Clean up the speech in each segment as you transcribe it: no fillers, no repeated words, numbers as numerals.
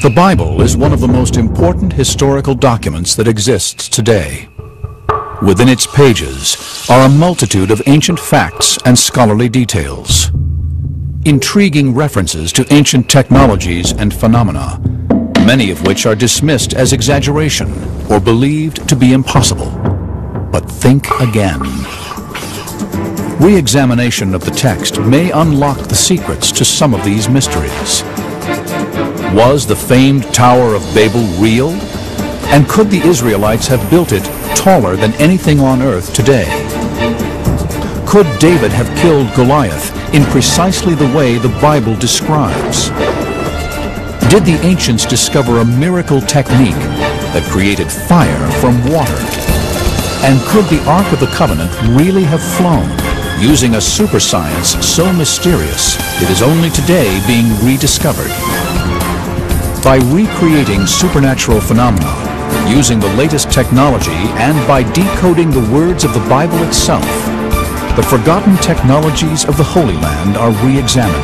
The Bible is one of the most important historical documents that exists today. Within its pages are a multitude of ancient facts and scholarly details, intriguing references to ancient technologies and phenomena, many of which are dismissed as exaggeration or believed to be impossible. But think again. Re-examination of the text may unlock the secrets to some of these mysteries. Was the famed Tower of Babel real? And could the Israelites have built it taller than anything on earth today? Could David have killed Goliath in precisely the way the Bible describes? Did the ancients discover a miracle technique that created fire from water? And could the Ark of the Covenant really have flown, using a super science so mysterious it is only today being rediscovered? By recreating supernatural phenomena, using the latest technology, and by decoding the words of the Bible itself, the forgotten technologies of the Holy Land are re-examined.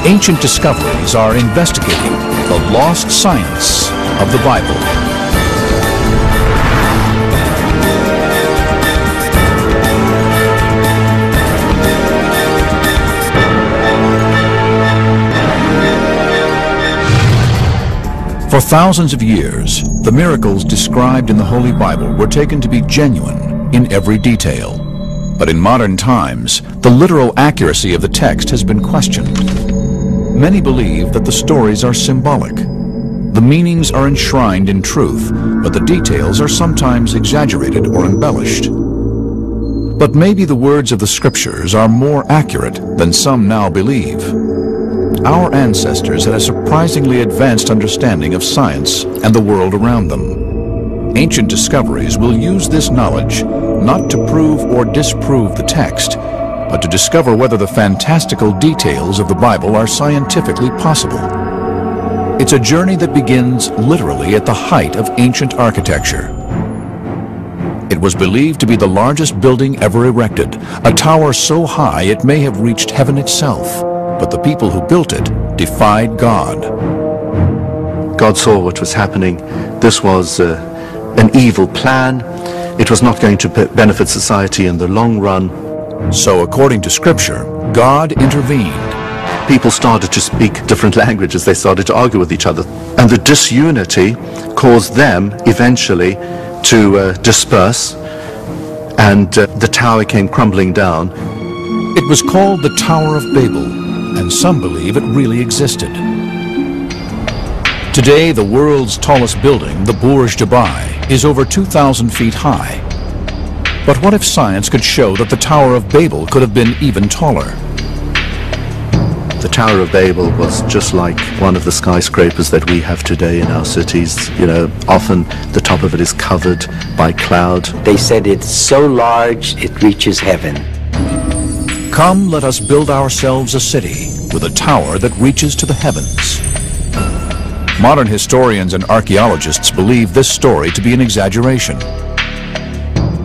Ancient discoveries are investigating the lost science of the Bible. For thousands of years, the miracles described in the Holy Bible were taken to be genuine in every detail. But in modern times, the literal accuracy of the text has been questioned. Many believe that the stories are symbolic. The meanings are enshrined in truth, but the details are sometimes exaggerated or embellished. But maybe the words of the Scriptures are more accurate than some now believe. Our ancestors had a surprisingly advanced understanding of science and the world around them. Ancient discoveries will use this knowledge not to prove or disprove the text, but to discover whether the fantastical details of the Bible are scientifically possible. It's a journey that begins literally at the height of ancient architecture. It was believed to be the largest building ever erected, a tower so high it may have reached heaven itself. But the people who built it defied God. God saw what was happening. This was an evil plan. It was not going to benefit society in the long run. So according to Scripture, God intervened. People started to speak different languages. They started to argue with each other. And the disunity caused them eventually to disperse. And the tower came crumbling down. It was called the Tower of Babel, and some believe it really existed. Today, the world's tallest building, the Burj Dubai, is over 2,000 feet high. But what if science could show that the Tower of Babel could have been even taller? The Tower of Babel was just like one of the skyscrapers that we have today in our cities. You know, often the top of it is covered by cloud. They said it's so large it reaches heaven. Come, let us build ourselves a city with a tower that reaches to the heavens. Modern historians and archaeologists believe this story to be an exaggeration.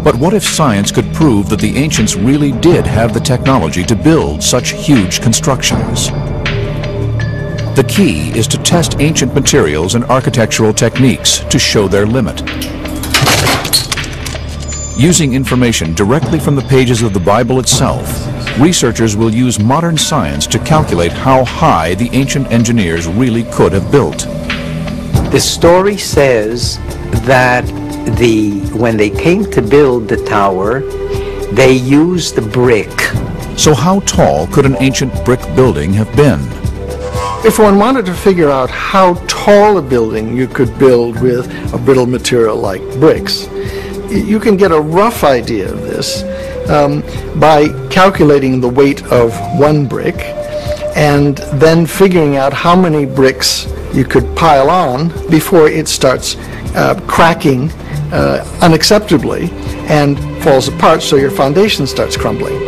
But what if science could prove that the ancients really did have the technology to build such huge constructions? The key is to test ancient materials and architectural techniques to show their limit. Using information directly from the pages of the Bible itself, researchers will use modern science to calculate how high the ancient engineers really could have built. The story says that when they came to build the tower, they used the brick. So how tall could an ancient brick building have been? If one wanted to figure out how tall a building you could build with a brittle material like bricks, you can get a rough idea of this by calculating the weight of one brick and then figuring out how many bricks you could pile on before it starts cracking unacceptably and falls apart, so your foundation starts crumbling.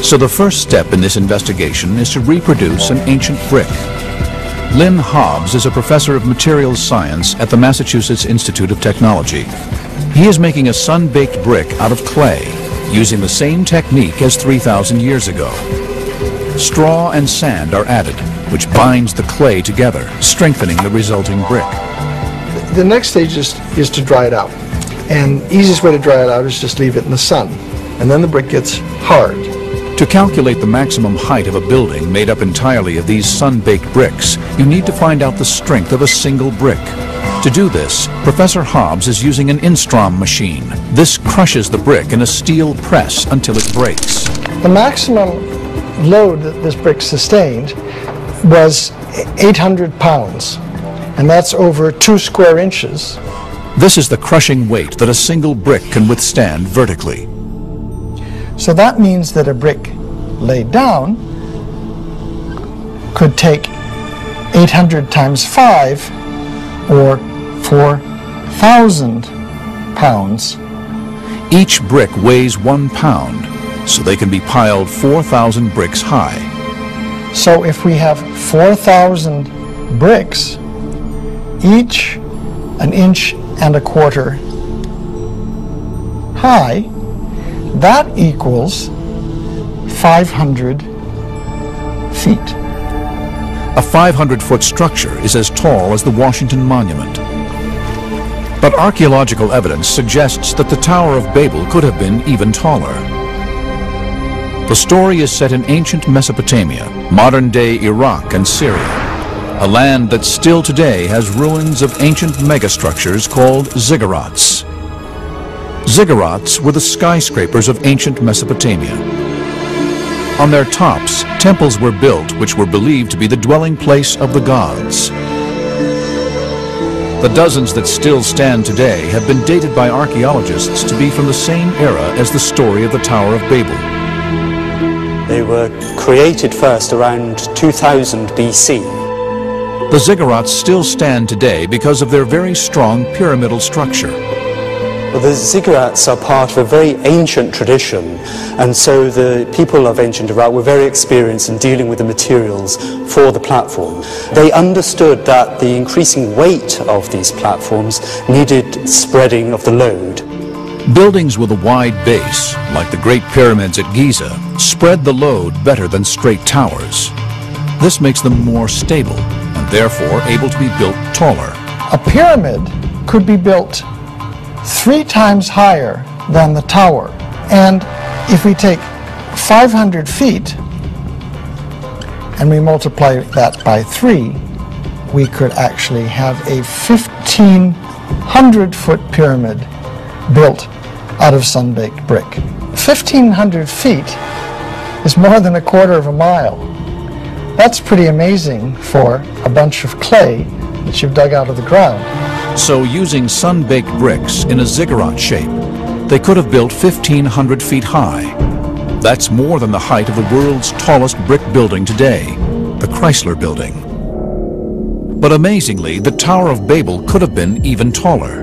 So the first step in this investigation is to reproduce an ancient brick. Lynn Hobbs is a professor of materials science at the Massachusetts Institute of Technology. He is making a sun-baked brick out of clay, using the same technique as 3,000 years ago. Straw and sand are added, which binds the clay together, strengthening the resulting brick. The next stage is to dry it out. And the easiest way to dry it out is just leave it in the sun. And then the brick gets hard. To calculate the maximum height of a building made up entirely of these sun-baked bricks, you need to find out the strength of a single brick. To do this, Professor Hobbs is using an Instrom machine. This crushes the brick in a steel press until it breaks. The maximum load that this brick sustained was 800 pounds, and that's over 2 square inches. This is the crushing weight that a single brick can withstand vertically. So that means that a brick laid down could take 800 times 5, or 4,000 pounds. Each brick weighs 1 pound, so they can be piled 4,000 bricks high. So if we have 4,000 bricks, each 1.25 inches high, that equals 500 feet. A 500-foot structure is as tall as the Washington Monument. But archaeological evidence suggests that the Tower of Babel could have been even taller. The story is set in ancient Mesopotamia, modern-day Iraq and Syria, a land that still today has ruins of ancient megastructures called ziggurats. Ziggurats were the skyscrapers of ancient Mesopotamia. On their tops, temples were built which were believed to be the dwelling place of the gods. The dozens that still stand today have been dated by archaeologists to be from the same era as the story of the Tower of Babel. They were created first around 2000 BC. The ziggurats still stand today because of their very strong pyramidal structure. Well, the ziggurats are part of a very ancient tradition, and so the people of ancient Iraq were very experienced in dealing with the materials for the platform. They understood that the increasing weight of these platforms needed spreading of the load. Buildings with a wide base, like the Great Pyramids at Giza, spread the load better than straight towers. This makes them more stable and therefore able to be built taller. A pyramid could be built 3 times higher than the tower. And if we take 500 feet and we multiply that by 3, we could actually have a 1,500-foot pyramid built out of sun-baked brick. 1,500 feet is more than 1/4 mile. That's pretty amazing for a bunch of clay that you've dug out of the ground. So using sun-baked bricks in a ziggurat shape, they could have built 1,500 feet high. That's more than the height of the world's tallest brick building today, the Chrysler Building. But amazingly, the Tower of Babel could have been even taller.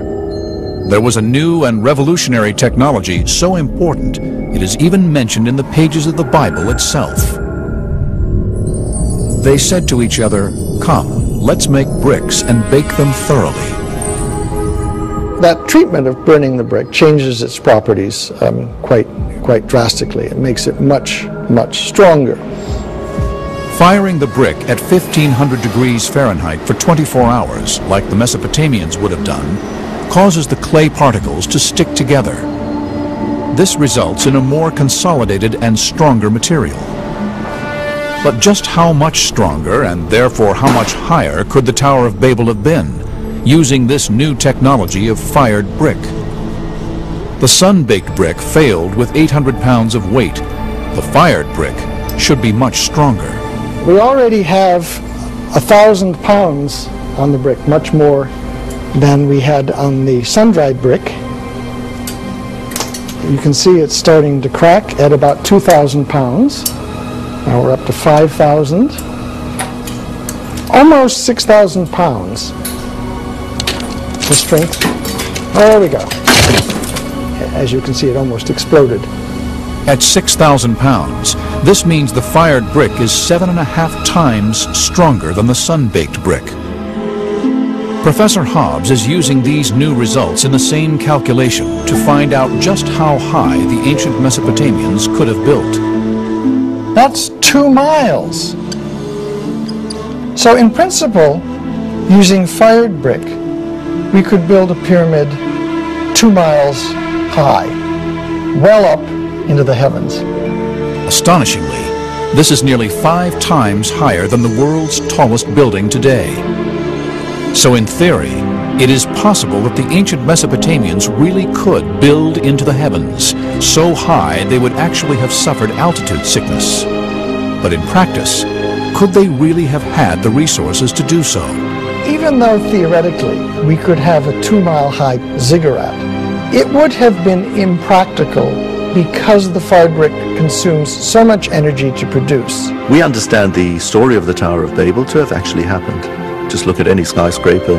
There was a new and revolutionary technology so important, it is even mentioned in the pages of the Bible itself. They said to each other, "Come, let's make bricks and bake them thoroughly." That treatment of burning the brick changes its properties quite drastically. It makes it much stronger. Firing the brick at 1,500 degrees Fahrenheit for 24 hours, like the Mesopotamians would have done, causes the clay particles to stick together. This results in a more consolidated and stronger material. But just how much stronger, and therefore how much higher, could the Tower of Babel have been, using this new technology of fired brick? The sun-baked brick failed with 800 pounds of weight. The fired brick should be much stronger. We already have 1,000 pounds on the brick, much more than we had on the sun-dried brick. You can see it's starting to crack at about 2,000 pounds. Now we're up to 5,000. Almost 6,000 pounds. The strength. There we go. As you can see, it almost exploded. At 6,000 pounds, this means the fired brick is 7.5 times stronger than the sun-baked brick. Professor Hobbs is using these new results in the same calculation to find out just how high the ancient Mesopotamians could have built. That's 2 miles. So in principle, using fired brick, we could build a pyramid 2 miles high, well up into the heavens. Astonishingly, this is nearly 5 times higher than the world's tallest building today. So in theory, it is possible that the ancient Mesopotamians really could build into the heavens, so high they would actually have suffered altitude sickness. But in practice, could they really have had the resources to do so? Even though theoretically we could have a 2-mile-high ziggurat, it would have been impractical because the fired brick consumes so much energy to produce. We understand the story of the Tower of Babel to have actually happened. Just look at any skyscraper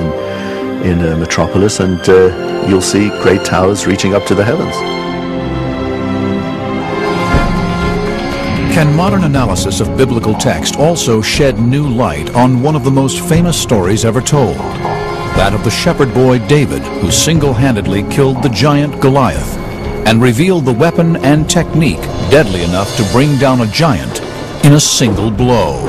in a metropolis and you'll see great towers reaching up to the heavens. Can modern analysis of biblical text also shed new light on one of the most famous stories ever told? That of the shepherd boy David, who single-handedly killed the giant Goliath and revealed the weapon and technique deadly enough to bring down a giant in a single blow.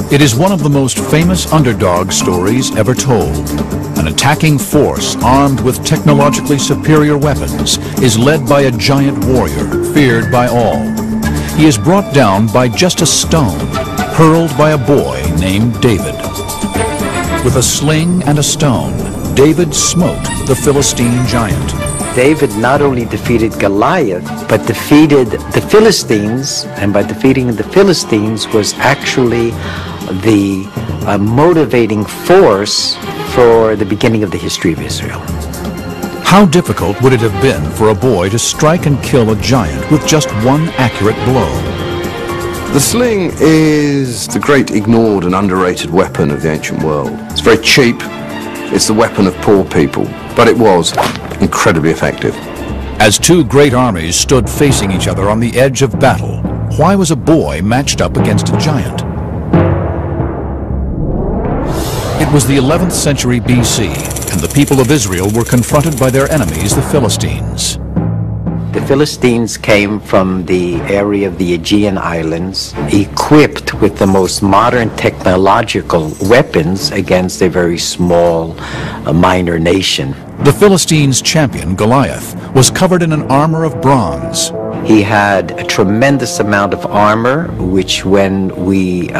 It is one of the most famous underdog stories ever told. An attacking force armed with technologically superior weapons is led by a giant warrior, feared by all. He is brought down by just a stone, hurled by a boy named David. With a sling and a stone, David smote the Philistine giant. David not only defeated Goliath, but defeated the Philistines, and by defeating the Philistines was actually the motivating force for the beginning of the history of Israel. How difficult would it have been for a boy to strike and kill a giant with just one accurate blow? The sling is the great ignored and underrated weapon of the ancient world. It's very cheap, it's the weapon of poor people, but it was incredibly effective. As 2 great armies stood facing each other on the edge of battle, why was a boy matched up against a giant? It was the 11th century BC, and the people of Israel were confronted by their enemies, the Philistines. The Philistines came from the area of the Aegean Islands, equipped with the most modern technological weapons against a very small, minor nation. The Philistines' champion, Goliath, was covered in an armor of bronze. He had a tremendous amount of armor, which when we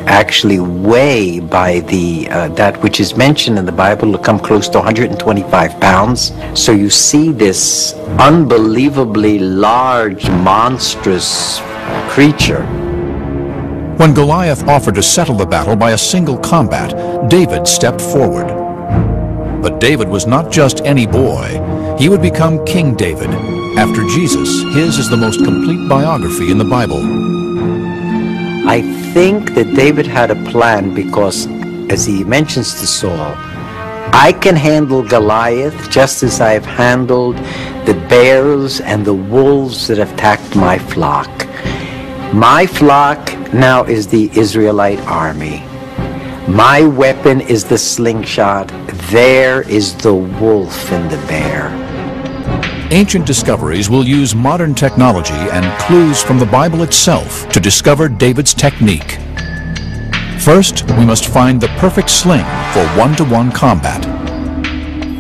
actually weigh by the that which is mentioned in the Bible will come close to 125 pounds. So you see this unbelievably large, monstrous creature. When Goliath offered to settle the battle by a single combat, David stepped forward. But David was not just any boy. He would become King David. After Jesus, his is the most complete biography in the Bible. I think that David had a plan because, as he mentions to Saul, I can handle Goliath just as I've handled the bears and the wolves that have attacked my flock. My flock now is the Israelite army. My weapon is the slingshot. There is the wolf and the bear. Ancient discoveries will use modern technology and clues from the Bible itself to discover David's technique. First, we must find the perfect sling for one-to-one combat.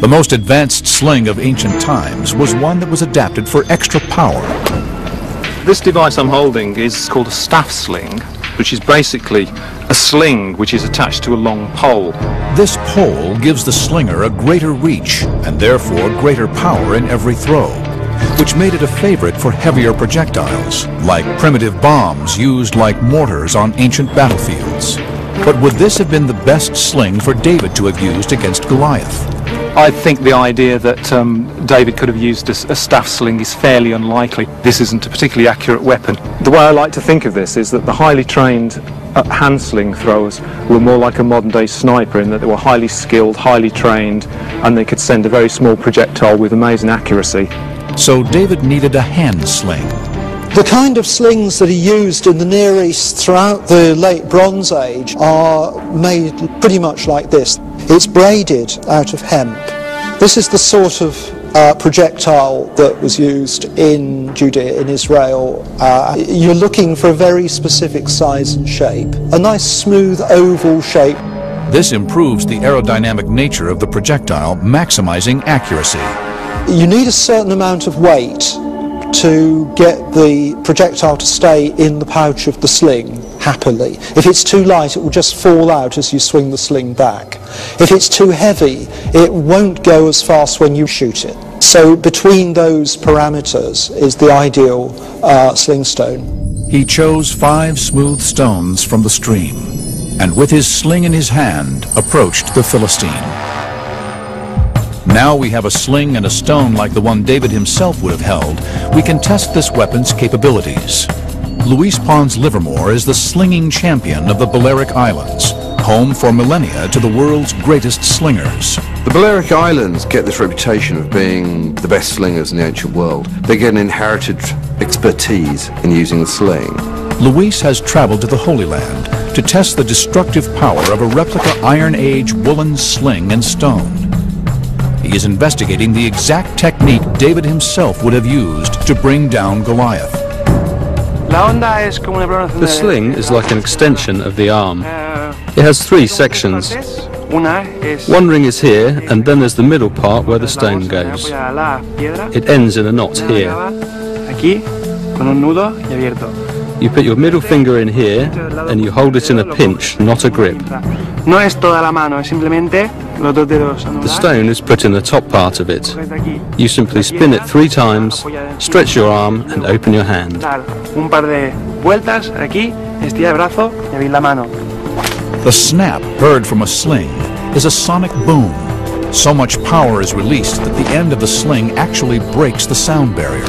The most advanced sling of ancient times was one that was adapted for extra power. This device I'm holding is called a staff sling, which is basically a sling which is attached to a long pole. This pole gives the slinger a greater reach and therefore greater power in every throw, which made it a favorite for heavier projectiles, like primitive bombs used like mortars on ancient battlefields. But would this have been the best sling for David to have used against Goliath? I think the idea that David could have used a staff sling is fairly unlikely. This isn't a particularly accurate weapon. The way I like to think of this is that the highly trained hand sling throwers were more like a modern day sniper in that they were highly skilled, highly trained, and they could send a very small projectile with amazing accuracy. So David needed a hand sling. The kind of slings that are used in the Near East throughout the late Bronze Age are made pretty much like this. It's braided out of hemp. This is the sort of projectile that was used in Judea, in Israel, you're looking for a very specific size and shape. A nice smooth oval shape. This improves the aerodynamic nature of the projectile, maximizing accuracy. You need a certain amount of weight to get the projectile to stay in the pouch of the sling happily. If it's too light, it will just fall out as you swing the sling back. If it's too heavy, it won't go as fast when you shoot it. So between those parameters is the ideal sling stone. He chose 5 smooth stones from the stream, and with his sling in his hand, approached the Philistine. Now we have a sling and a stone like the one David himself would have held. We can test this weapon's capabilities. Luis Pons Livermore is the slinging champion of the Balearic Islands, home for millennia to the world's greatest slingers. The Balearic Islands get this reputation of being the best slingers in the ancient world. They get an inherited expertise in using the sling. Luis has traveled to the Holy Land to test the destructive power of a replica Iron Age woolen sling and stone. He is investigating the exact technique David himself would have used to bring down Goliath. The sling is like an extension of the arm. It has 3 sections. One ring is here, and then there's the middle part where the stone goes. It ends in a knot here. You put your middle finger in here, and you hold it in a pinch, not a grip. The stone is put in the top part of it. You simply spin it 3 times, stretch your arm, and open your hand. The snap heard from a sling is a sonic boom. So much power is released that the end of the sling actually breaks the sound barrier.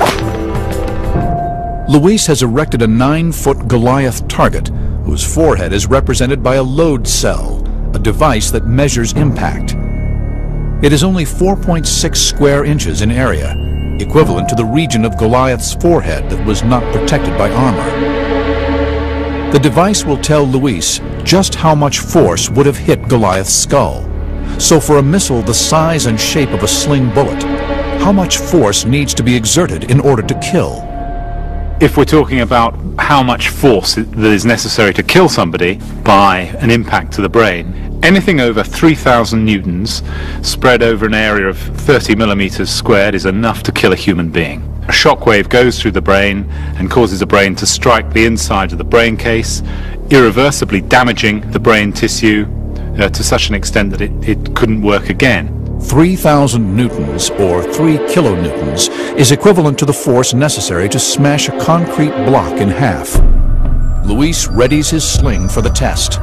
Luis has erected a 9-foot Goliath target, whose forehead is represented by a load cell, a device that measures impact. It is only 4.6 square inches in area, equivalent to the region of Goliath's forehead that was not protected by armor. The device will tell Luis just how much force would have hit Goliath's skull. So for a missile the size and shape of a sling bullet, how much force needs to be exerted in order to kill? If we're talking about how much force that is necessary to kill somebody by an impact to the brain, anything over 3,000 newtons spread over an area of 30 millimeters squared is enough to kill a human being. A shockwave goes through the brain and causes the brain to strike the inside of the brain case, irreversibly damaging the brain tissue to such an extent that it couldn't work again. 3,000 newtons, or 3 kilonewtons, is equivalent to the force necessary to smash a concrete block in half. Luis readies his sling for the test.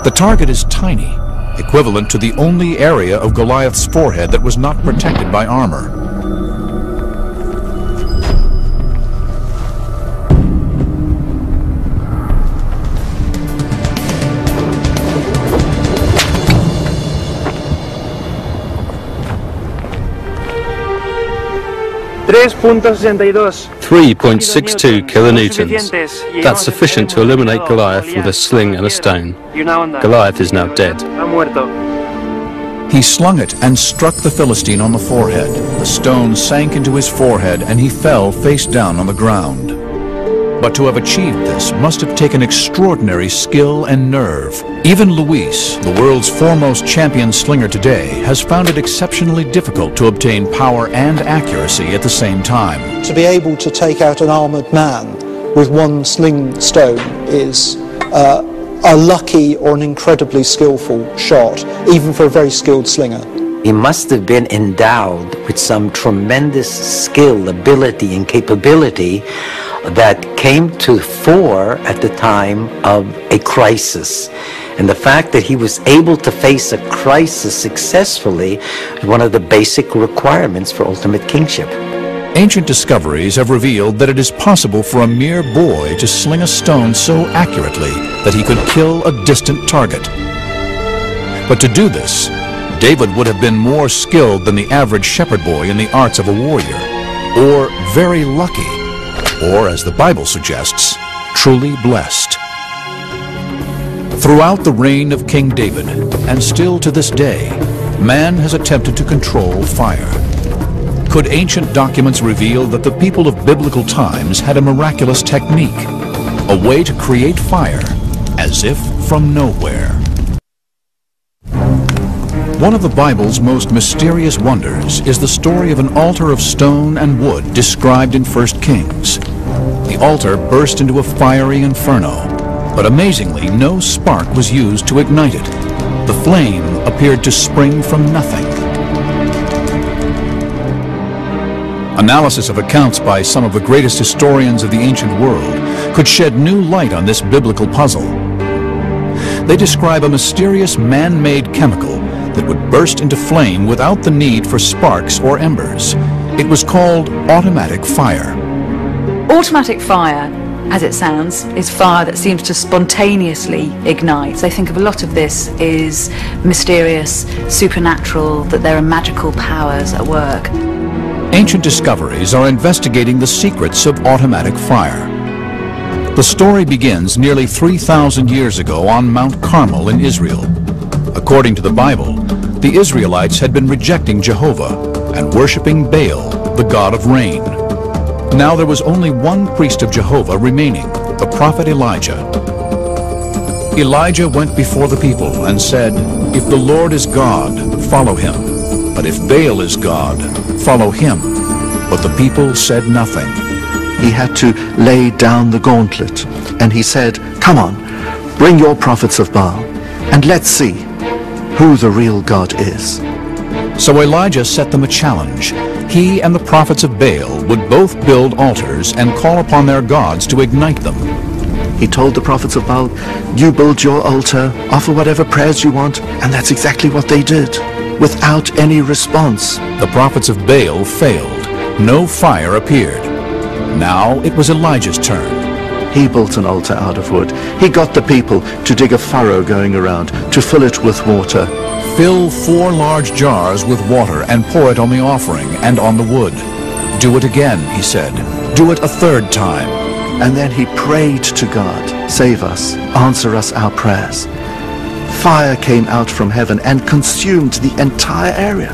The target is tiny, equivalent to the only area of Goliath's forehead that was not protected by armor. $3.62 kilonewtons. That's sufficient to eliminate Goliath with a sling and a stone. Goliath is now dead. He slung it and struck the Philistine on the forehead. The stone sank into his forehead and he fell face down on the ground. But to have achieved this must have taken extraordinary skill and nerve. Even Luis, the world's foremost champion slinger today, has found it exceptionally difficult to obtain power and accuracy at the same time. To be able to take out an armoured man with one sling stone is a lucky or an incredibly skillful shot, even for a very skilled slinger. He must have been endowed with some tremendous skill, ability, and capability that came to fore at the time of a crisis. And the fact that he was able to face a crisis successfully is one of the basic requirements for ultimate kingship. Ancient discoveries have revealed that it is possible for a mere boy to sling a stone so accurately that he could kill a distant target. But to do this, David would have been more skilled than the average shepherd boy in the arts of a warrior, or very lucky, or, as the Bible suggests, truly blessed. Throughout the reign of King David, and still to this day, man has attempted to control fire. Could ancient documents reveal that the people of biblical times had a miraculous technique, a way to create fire as if from nowhere? One of the Bible's most mysterious wonders is the story of an altar of stone and wood described in 1 Kings. The altar burst into a fiery inferno, but amazingly no spark was used to ignite it. The flame appeared to spring from nothing. Analysis of accounts by some of the greatest historians of the ancient world could shed new light on this biblical puzzle. They describe a mysterious man-made chemical that would burst into flame without the need for sparks or embers. It was called automatic fire. Automatic fire, as it sounds, is fire that seems to spontaneously ignite. I think of a lot of this is mysterious, supernatural, that there are magical powers at work. Ancient discoveries are investigating the secrets of automatic fire. The story begins nearly 3,000 years ago on Mount Carmel in Israel. According to the Bible, the Israelites had been rejecting Jehovah and worshiping Baal, the god of rain. Now there was only one priest of Jehovah remaining, the prophet Elijah. Elijah went before the people and said, "If the Lord is God, follow him. But if Baal is God, follow him." But the people said nothing. He had to lay down the gauntlet, and he said, "Come on, bring your prophets of Baal, and let's see who the real God is." So Elijah set them a challenge. He and the prophets of Baal would both build altars and call upon their gods to ignite them. He told the prophets of Baal, "You build your altar, offer whatever prayers you want," and that's exactly what they did, without any response. The prophets of Baal failed. No fire appeared. Now it was Elijah's turn. He built an altar out of wood. He got the people to dig a furrow going around, to fill it with water. Fill 4 large jars with water and pour it on the offering and on the wood. Do it again, he said. Do it a 3rd time. And then he prayed to God, "Save us, answer us our prayers." Fire came out from heaven and consumed the entire area.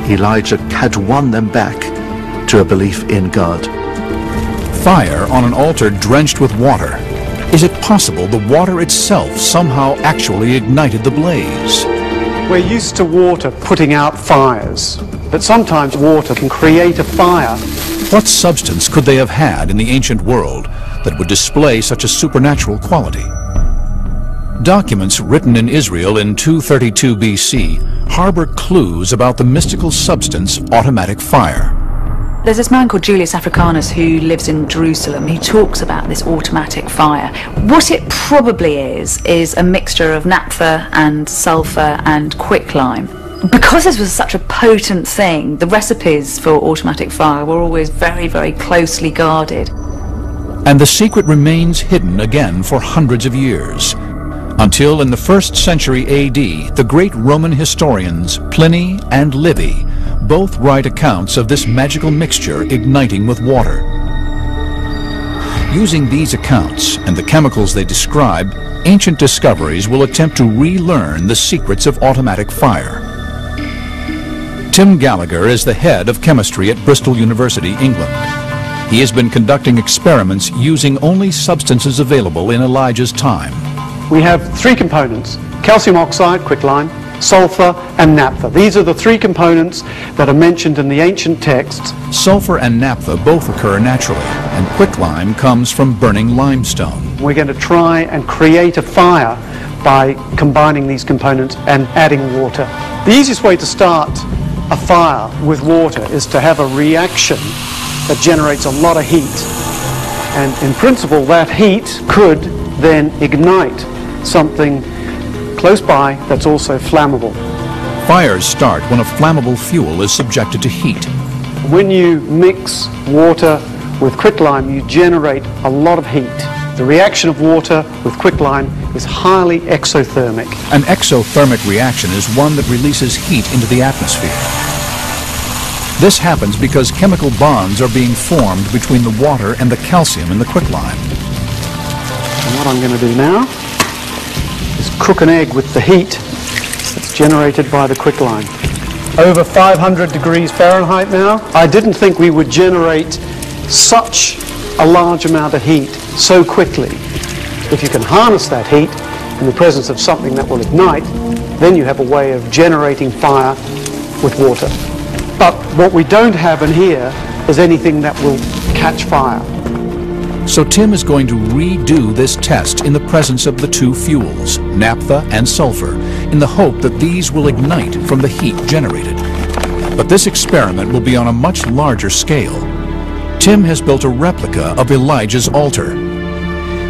Elijah had won them back to a belief in God. Fire on an altar drenched with water. Is it possible the water itself somehow actually ignited the blaze? We're used to water putting out fires, but sometimes water can create a fire. What substance could they have had in the ancient world that would display such a supernatural quality? Documents written in Israel in 232 BC harbor clues about the mystical substance automatic fire. There's this man called Julius Africanus who lives in Jerusalem. He talks about this automatic fire. What it probably is a mixture of naphtha and sulfur and quicklime. Because this was such a potent thing, the recipes for automatic fire were always very, very closely guarded. And the secret remains hidden again for hundreds of years. Until in the 1st century AD, the great Roman historians Pliny and Livy both write accounts of this magical mixture igniting with water. Using these accounts and the chemicals they describe, ancient discoveries will attempt to relearn the secrets of automatic fire. Tim Gallagher is the head of chemistry at Bristol University, England. He has been conducting experiments using only substances available in Elijah's time. We have 3 components: calcium oxide, quicklime, sulfur and naphtha. These are the 3 components that are mentioned in the ancient texts. Sulfur and naphtha both occur naturally, and quicklime comes from burning limestone. We're going to try and create a fire by combining these components and adding water. The easiest way to start a fire with water is to have a reaction that generates a lot of heat. And in principle, that heat could then ignite something close by that's also flammable. Fires start when a flammable fuel is subjected to heat. When you mix water with quicklime, you generate a lot of heat. The reaction of water with quicklime is highly exothermic. An exothermic reaction is one that releases heat into the atmosphere. This happens because chemical bonds are being formed between the water and the calcium in the quicklime. And what I'm going to do now is cook an egg with the heat that's generated by the quicklime. over 500 degrees Fahrenheit now. I didn't think we would generate such a large amount of heat so quickly. If you can harness that heat in the presence of something that will ignite, then you have a way of generating fire with water. But what we don't have in here is anything that will catch fire. So Tim is going to redo this test in the presence of the two fuels, naphtha and sulfur, in the hope that these will ignite from the heat generated. But this experiment will be on a much larger scale. Tim has built a replica of Elijah's altar.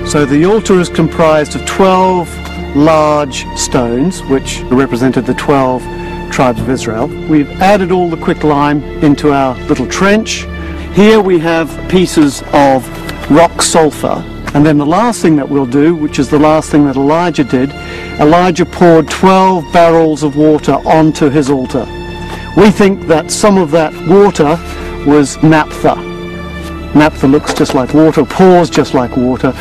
So the altar is comprised of 12 large stones, which represented the 12 tribes of Israel. We've added all the quicklime into our little trench. Here we have pieces of rock sulfur, and then the last thing that we'll do, which is the last thing that Elijah did, Elijah poured 12 barrels of water onto his altar. We think that some of that water was naphtha. Naphtha looks just like water, pours just like water,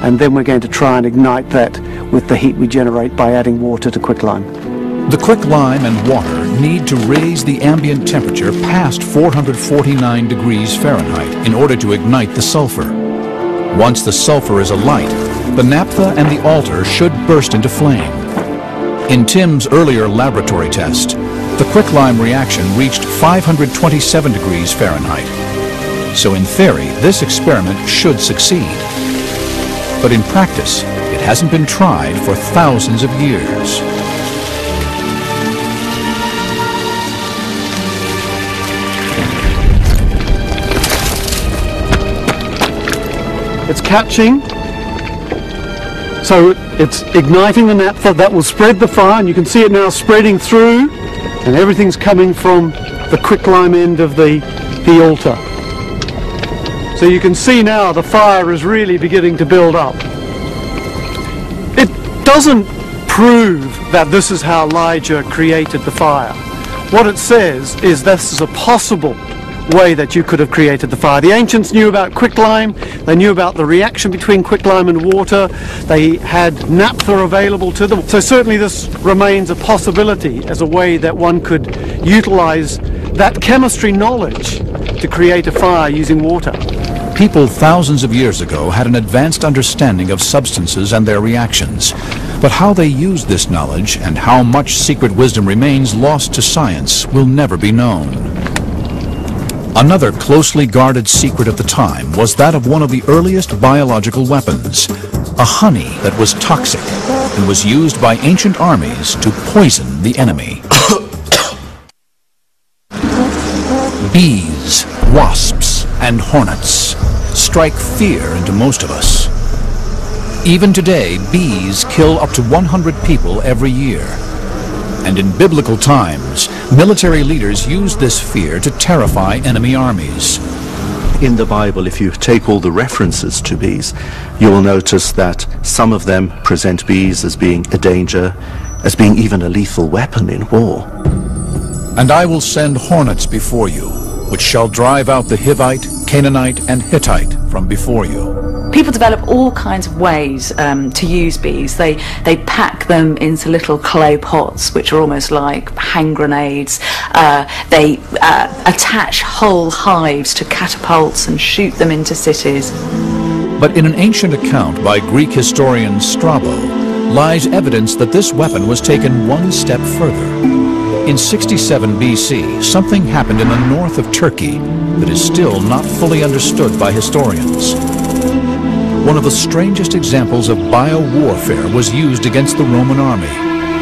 and then we're going to try and ignite that with the heat we generate by adding water to quicklime. The quicklime and water need to raise the ambient temperature past 449 degrees Fahrenheit in order to ignite the sulfur. Once the sulfur is alight, the naphtha and the altar should burst into flame. In Tim's earlier laboratory test, the quicklime reaction reached 527 degrees Fahrenheit. So in theory, this experiment should succeed. But in practice, it hasn't been tried for thousands of years. It's catching, so it's igniting the naphtha that will spread the fire, and you can see it now spreading through, and everything's coming from the quicklime end of the altar. So you can see now the fire is really beginning to build up. It doesn't prove that this is how Elijah created the fire. What it says is this is a possible way that you could have created the fire. The ancients knew about quicklime, they knew about the reaction between quicklime and water, they had naphtha available to them. So certainly this remains a possibility as a way that one could utilize that chemistry knowledge to create a fire using water. People thousands of years ago had an advanced understanding of substances and their reactions. But how they used this knowledge and how much secret wisdom remains lost to science will never be known. Another closely guarded secret of the time was that of one of the earliest biological weapons, a honey that was toxic and was used by ancient armies to poison the enemy. Bees, wasps, and hornets strike fear into most of us. Even today, bees kill up to 100 people every year. And in biblical times, military leaders used this fear to terrify enemy armies. In the Bible, if you take all the references to bees, you will notice that some of them present bees as being a danger, as being even a lethal weapon in war. And I will send hornets before you, which shall drive out the Hivite, Canaanite, and Hittite from before you. People develop all kinds of ways to use bees. They pack them into little clay pots, which are almost like hand grenades. They attach whole hives to catapults and shoot them into cities. But in an ancient account by Greek historian Strabo lies evidence that this weapon was taken one step further. In 67 BC, something happened in the north of Turkey that is still not fully understood by historians. One of the strangest examples of bio-warfare was used against the Roman army.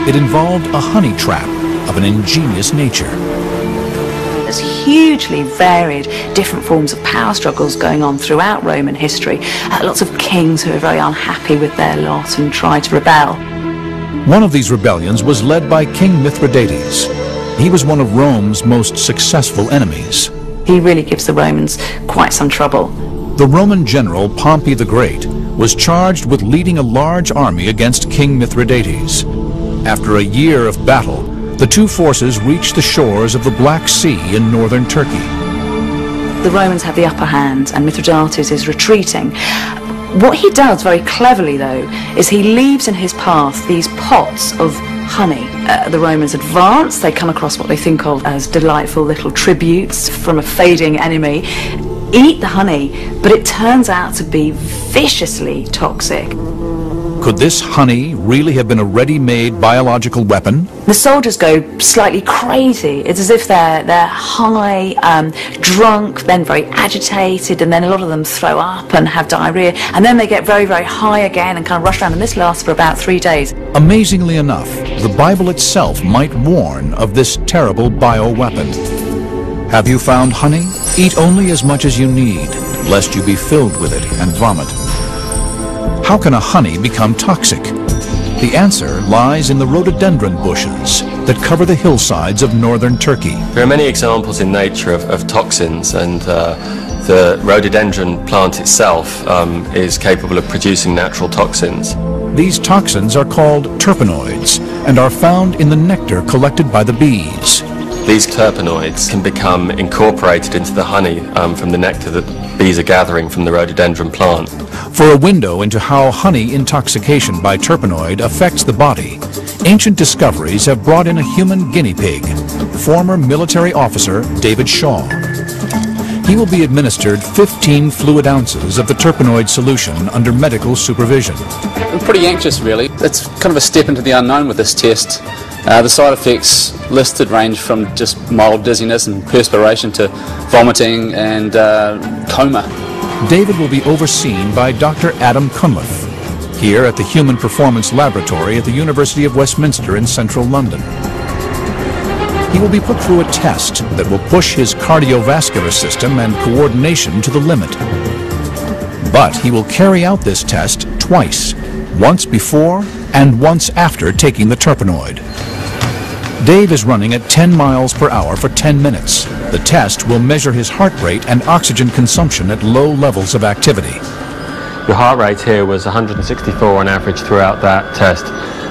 It involved a honey trap of an ingenious nature. There's hugely varied different forms of power struggles going on throughout Roman history. Lots of kings who are very unhappy with their lot and try to rebel. One of these rebellions was led by King Mithridates. He was one of Rome's most successful enemies. He really gives the Romans quite some trouble. The Roman general Pompey the Great was charged with leading a large army against King Mithridates. After a year of battle, the two forces reached the shores of the Black Sea in northern Turkey. The Romans have the upper hand and Mithridates is retreating. What he does very cleverly, though, is he leaves in his path these pots of honey. The Romans advance, they come across what they think of as delightful little tributes from a fading enemy, eat the honey, but it turns out to be viciously toxic. Could this honey really have been a ready-made biological weapon? The soldiers go slightly crazy. It's as if they're high, drunk, then very agitated, and then a lot of them throw up and have diarrhea, and then they get very, very high again and kind of rush around, and this lasts for about 3 days. Amazingly enough, the Bible itself might warn of this terrible bioweapon. Have you found honey? Eat only as much as you need, lest you be filled with it and vomit. How can a honey become toxic? The answer lies in the rhododendron bushes that cover the hillsides of northern Turkey. There are many examples in nature of toxins, and the rhododendron plant itself is capable of producing natural toxins. These toxins are called terpenoids and are found in the nectar collected by the bees. These terpenoids can become incorporated into the honey from the nectar that bees are gathering from the rhododendron plant. For a window into how honey intoxication by terpenoid affects the body, ancient discoveries have brought in a human guinea pig, former military officer David Shaw. He will be administered 15 fluid ounces of the terpenoid solution under medical supervision. I'm pretty anxious, really. It's kind of a step into the unknown with this test. The side effects listed range from just mild dizziness and perspiration to vomiting and coma. David will be overseen by Dr. Adam Cunliffe, here at the Human Performance Laboratory at the University of Westminster in central London. He will be put through a test that will push his cardiovascular system and coordination to the limit. But he will carry out this test twice, once before and once after taking the terpenoid. Dave is running at 10 miles per hour for 10 minutes. The test will measure his heart rate and oxygen consumption at low levels of activity. Your heart rate here was 164 on average throughout that test.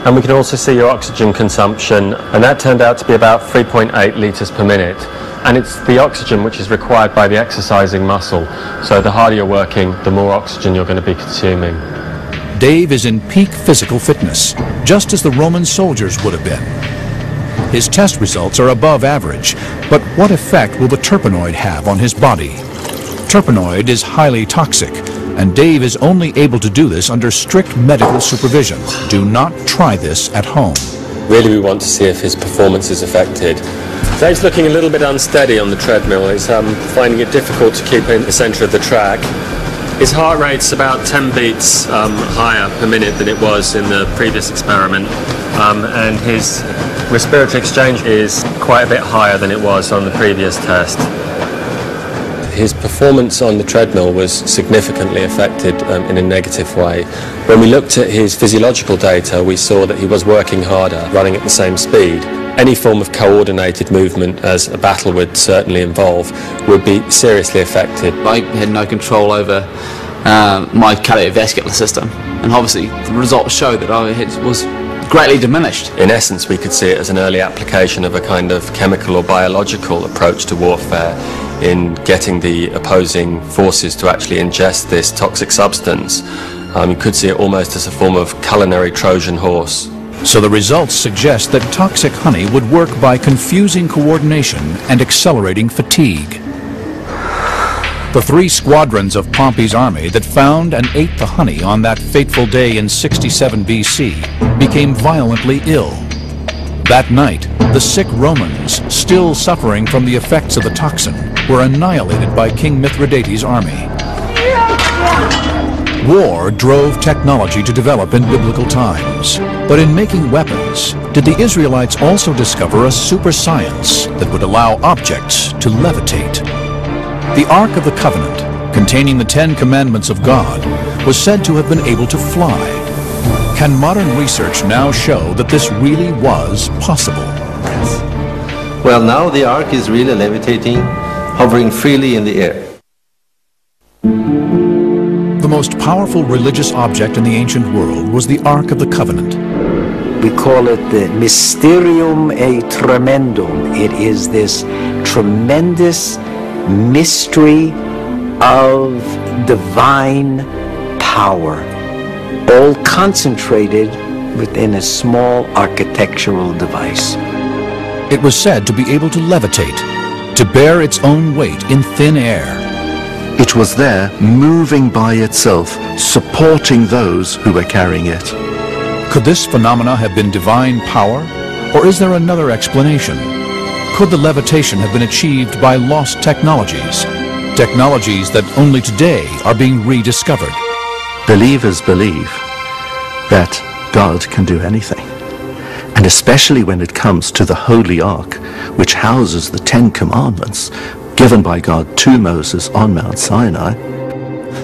And we can also see your oxygen consumption, and that turned out to be about 3.8 litres per minute. And it's the oxygen which is required by the exercising muscle. So the harder you're working, the more oxygen you're going to be consuming. Dave is in peak physical fitness, just as the Roman soldiers would have been. His test results are above average, but what effect will the terpenoid have on his body? Terpenoid is highly toxic, and Dave is only able to do this under strict medical supervision. Do not try this at home. Really, we want to see if his performance is affected. Dave's looking a little bit unsteady on the treadmill. He's finding it difficult to keep in the centre of the track. His heart rate's about 10 beats higher per minute than it was in the previous experiment, and his respiratory exchange is quite a bit higher than it was on the previous test. His performance on the treadmill was significantly affected in a negative way. When we looked at his physiological data, we saw that he was working harder, running at the same speed. Any form of coordinated movement, as a battle would certainly involve, would be seriously affected. I had no control over my cardiovascular system, and obviously the results show that I was greatly diminished. In essence, we could see it as an early application of a kind of chemical or biological approach to warfare in getting the opposing forces to actually ingest this toxic substance. You could see it almost as a form of culinary Trojan horse. So the results suggest that toxic honey would work by confusing coordination and accelerating fatigue. The 3 squadrons of Pompey's army that found and ate the honey on that fateful day in 67 BC became violently ill. That night, the sick Romans, still suffering from the effects of the toxin, were annihilated by King Mithridates' army. War drove technology to develop in biblical times. But in making weapons, did the Israelites also discover a super science that would allow objects to levitate? The Ark of the Covenant, containing the 10 Commandments of God, was said to have been able to fly. Can modern research now show that this really was possible? Well, now the Ark is really levitating, hovering freely in the air. The most powerful religious object in the ancient world was the Ark of the Covenant. We call it the Mysterium e Tremendum. It is this tremendous mystery of divine power, all concentrated within a small architectural device. It was said to be able to levitate, to bear its own weight in thin air. It was there, moving by itself, supporting those who were carrying it. Could this phenomena have been divine power, or is there another explanation? Could the levitation have been achieved by lost technologies, technologies that only today are being rediscovered? Believers believe that God can do anything, and especially when it comes to the Holy Ark, which houses the 10 Commandments given by God to Moses on Mount Sinai.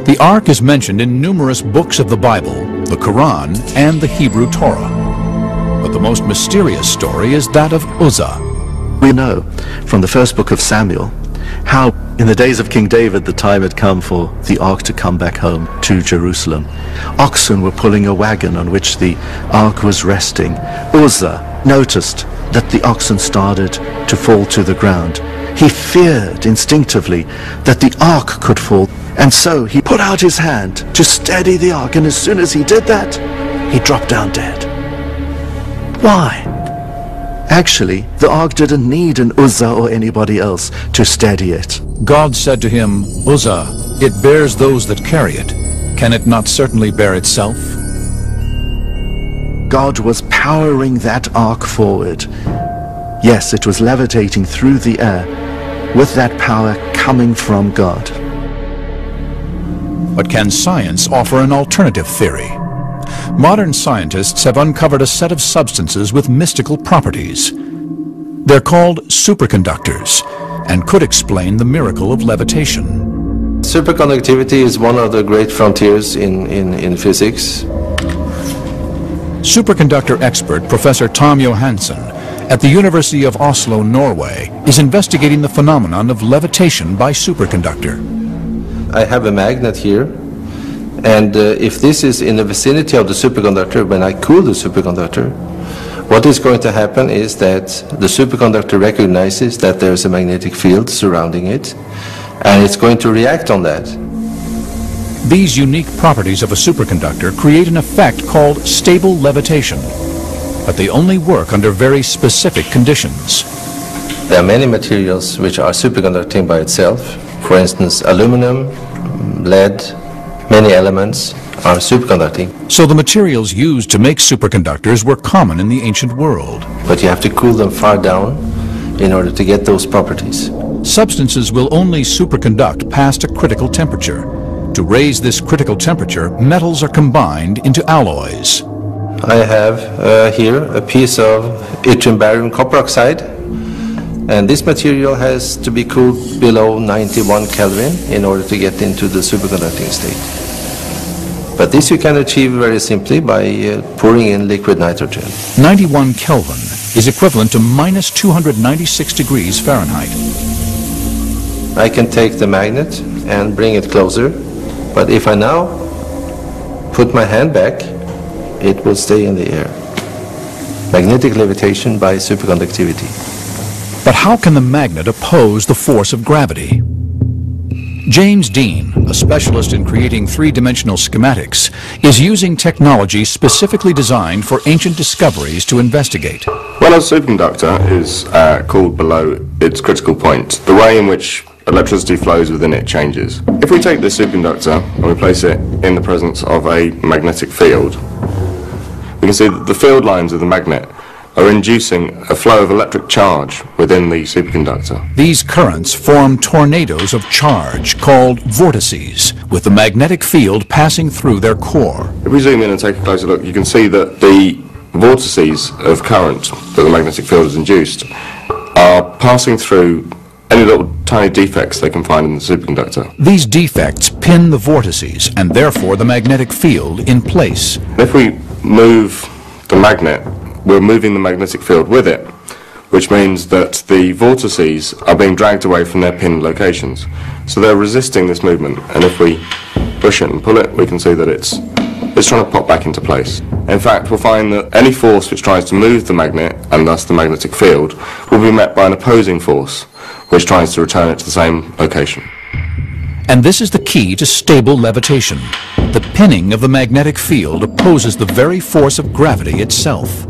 The Ark is mentioned in numerous books of the Bible, the Quran, and the Hebrew Torah. But the most mysterious story is that of Uzzah. We know from the first book of Samuel how in the days of King David the time had come for the Ark to come back home to Jerusalem. Oxen were pulling a wagon on which the Ark was resting. Uzzah noticed that the oxen started to fall to the ground. He feared instinctively that the Ark could fall, and so he put out his hand to steady the Ark, and as soon as he did that, he dropped down dead. Why? Actually, the Ark didn't need an Uzzah or anybody else to steady it. God said to him, Uzzah, it bears those that carry it. Can it not certainly bear itself? God was powering that Ark forward. Yes, it was levitating through the air with that power coming from God. But can science offer an alternative theory? Modern scientists have uncovered a set of substances with mystical properties. They're called superconductors and could explain the miracle of levitation. Superconductivity is one of the great frontiers in physics. Superconductor expert Professor Tom Johansen at the University of Oslo, Norway, is investigating the phenomenon of levitation by superconductor. I have a magnet here, and if this is in the vicinity of the superconductor, when I cool the superconductor, what is going to happen is that the superconductor recognizes that there is a magnetic field surrounding it, and it's going to react on that. These unique properties of a superconductor create an effect called stable levitation, but they only work under very specific conditions. There are many materials which are superconducting by itself. For instance, aluminum, lead, many elements are superconducting. So the materials used to make superconductors were common in the ancient world. But you have to cool them far down in order to get those properties. Substances will only superconduct past a critical temperature. To raise this critical temperature, metals are combined into alloys. I have here a piece of yttrium barium copper oxide, and this material has to be cooled below 91 Kelvin in order to get into the superconducting state. But this you can achieve very simply by pouring in liquid nitrogen. 91 Kelvin is equivalent to minus 296 degrees Fahrenheit. I can take the magnet and bring it closer, but if I now put my hand back, it will stay in the air. Magnetic levitation by superconductivity. But how can the magnet oppose the force of gravity? James Dean, a specialist in creating three-dimensional schematics, is using technology specifically designed for ancient discoveries to investigate. When a superconductor is cooled below its critical point, the way in which electricity flows within it changes. If we take this superconductor and we place it in the presence of a magnetic field, we can see that the field lines of the magnet are inducing a flow of electric charge within the superconductor. These currents form tornadoes of charge called vortices, with the magnetic field passing through their core. If we zoom in and take a closer look, you can see that the vortices of current that the magnetic field has induced are passing through any little tiny defects they can find in the superconductor. These defects pin the vortices and therefore the magnetic field in place. If we move the magnet, we're moving the magnetic field with it, which means that the vortices are being dragged away from their pinned locations. So they're resisting this movement, and if we push it and pull it, we can see that it's trying to pop back into place. In fact, we'll find that any force which tries to move the magnet, and thus the magnetic field, will be met by an opposing force, which tries to return it to the same location. And this is the key to stable levitation. The pinning of the magnetic field opposes the very force of gravity itself.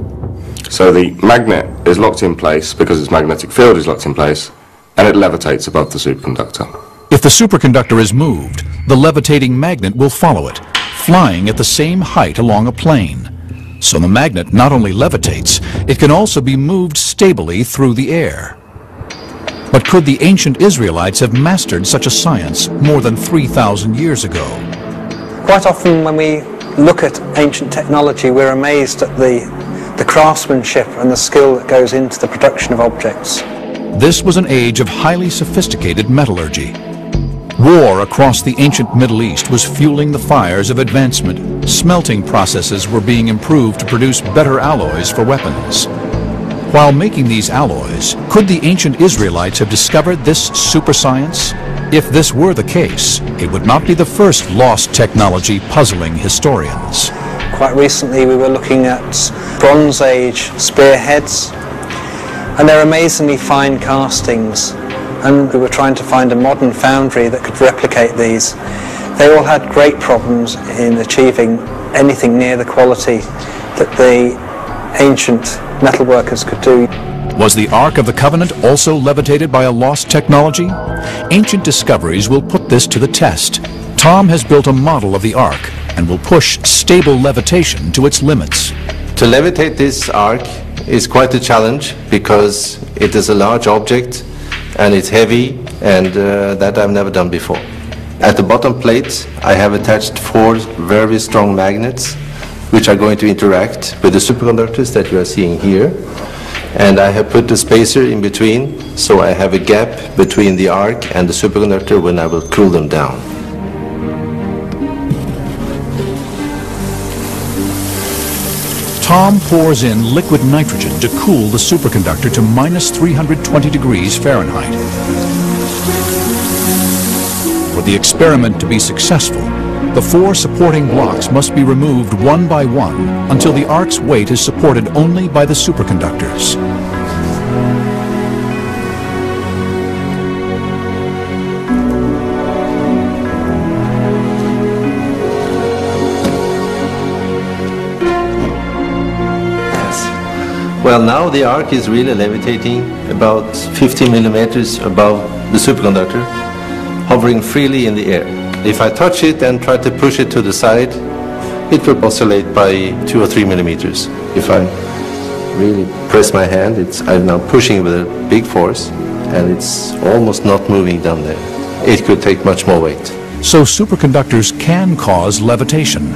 So the magnet is locked in place because its magnetic field is locked in place, and it levitates above the superconductor. If the superconductor is moved, the levitating magnet will follow it, flying at the same height along a plane. So the magnet not only levitates, it can also be moved stably through the air. But could the ancient Israelites have mastered such a science more than 3,000 years ago? Quite often when we look at ancient technology, we're amazed at the craftsmanship and the skill that goes into the production of objects. This was an age of highly sophisticated metallurgy. War across the ancient Middle East was fueling the fires of advancement. Smelting processes were being improved to produce better alloys for weapons. While making these alloys, could the ancient Israelites have discovered this super science? If this were the case, it would not be the first lost technology puzzling historians. Quite recently we were looking at Bronze Age spearheads, and they're amazingly fine castings, and we were trying to find a modern foundry that could replicate these. They all had great problems in achieving anything near the quality that the ancient metalworkers could do. Was the Ark of the Covenant also levitated by a lost technology? Ancient discoveries will put this to the test. Tom has built a model of the Ark and will push stable levitation to its limits. To levitate this Ark is quite a challenge because it is a large object and it's heavy, and that I've never done before. At the bottom plate I have attached 4 very strong magnets which are going to interact with the superconductors that you are seeing here, and I have put the spacer in between so I have a gap between the Ark and the superconductor when I will cool them down. Tom pours in liquid nitrogen to cool the superconductor to minus 320 degrees Fahrenheit. For the experiment to be successful, the 4 supporting blocks must be removed one by one until the Ark's weight is supported only by the superconductors. Well, now the Ark is really levitating about 50 millimeters above the superconductor, hovering freely in the air. If I touch it and try to push it to the side, it will oscillate by 2 or 3 millimeters. If I really press my hand, I'm now pushing with a big force, and it's almost not moving down there. It could take much more weight. So superconductors can cause levitation.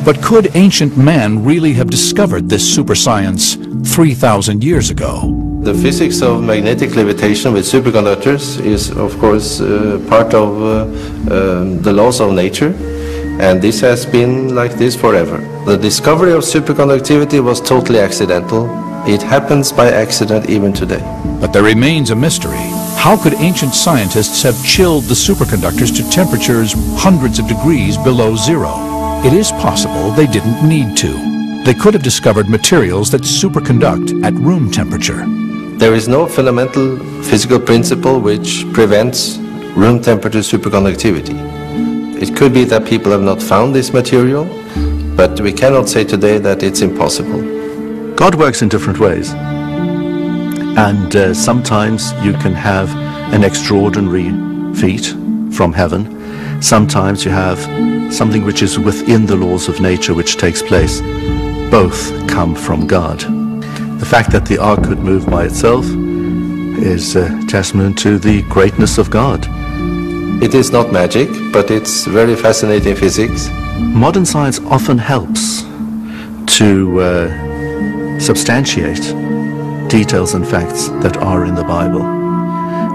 But could ancient man really have discovered this super science 3,000 years ago? The physics of magnetic levitation with superconductors is, of course, part of the laws of nature, and this has been like this forever. The discovery of superconductivity was totally accidental. It happens by accident even today. But there remains a mystery. How could ancient scientists have chilled the superconductors to temperatures hundreds of degrees below zero? It is possible they didn't need to. They could have discovered materials that superconduct at room temperature. There is no fundamental physical principle which prevents room temperature superconductivity. It could be that people have not found this material, but we cannot say today that it's impossible. God works in different ways, and sometimes you can have an extraordinary feat from heaven. Sometimes you have something which is within the laws of nature which takes place. Both come from God. The fact that the Ark could move by itself is a testament to the greatness of God. It is not magic, but it's very fascinating physics. Modern science often helps to substantiate details and facts that are in the Bible.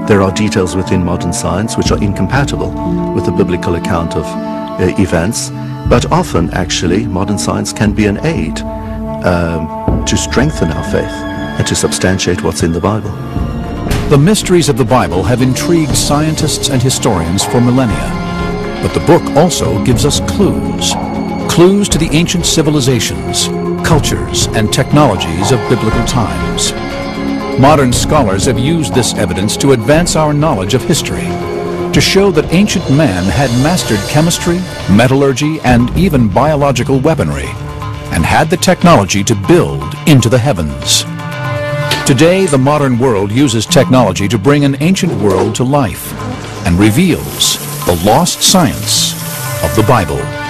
There are details within modern science which are incompatible with the biblical account of events, but often actually modern science can be an aid to strengthen our faith and to substantiate what's in the Bible. The mysteries of the Bible have intrigued scientists and historians for millennia, but the book also gives us clues to the ancient civilizations, cultures, and technologies of biblical times. Modern scholars have used this evidence to advance our knowledge of history. to show that ancient man had mastered chemistry, metallurgy, and even biological weaponry, and had the technology to build into the heavens. Today, the modern world uses technology to bring an ancient world to life and reveals the lost science of the Bible.